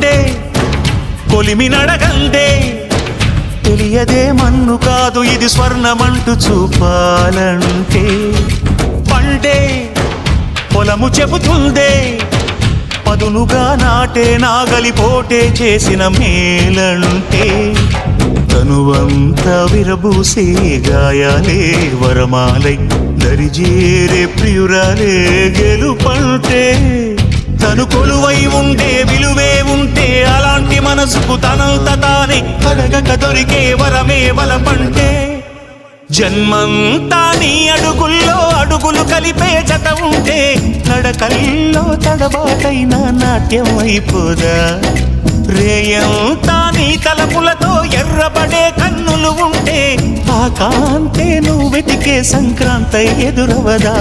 పండే కొలిమి నడగందే తెలియదే మన్ను కాదు ఇది స్వర్ణమంటూ చూపాలంటే పండే పొలము చెబుతుందే పదునుగా నాటే నాగలిపోటే చేసిన మేలంటే తనువంతా విరబూసే గాయాలే వరమాలై దరిజేరే ప్రియురాలే గెలుపంటే తను కొలువై ఉండే విలువే ఉంటే అలాంటి మనసుకు తనంత తానే అడగక దొరికే వరమే వలపంటే జన్మంతా నీ అడుగుల్లో అడుగులు కలిపే జత ఉంటే నడకల్లో తడబాటైన నాట్యం అయిపోదా రేయంతా నీ తలపులతో ఎర్రబడే కన్నులు ఉంటే ఆ కాంతే నువ్వు వెతికే సంక్రాంతి ఎదురవదా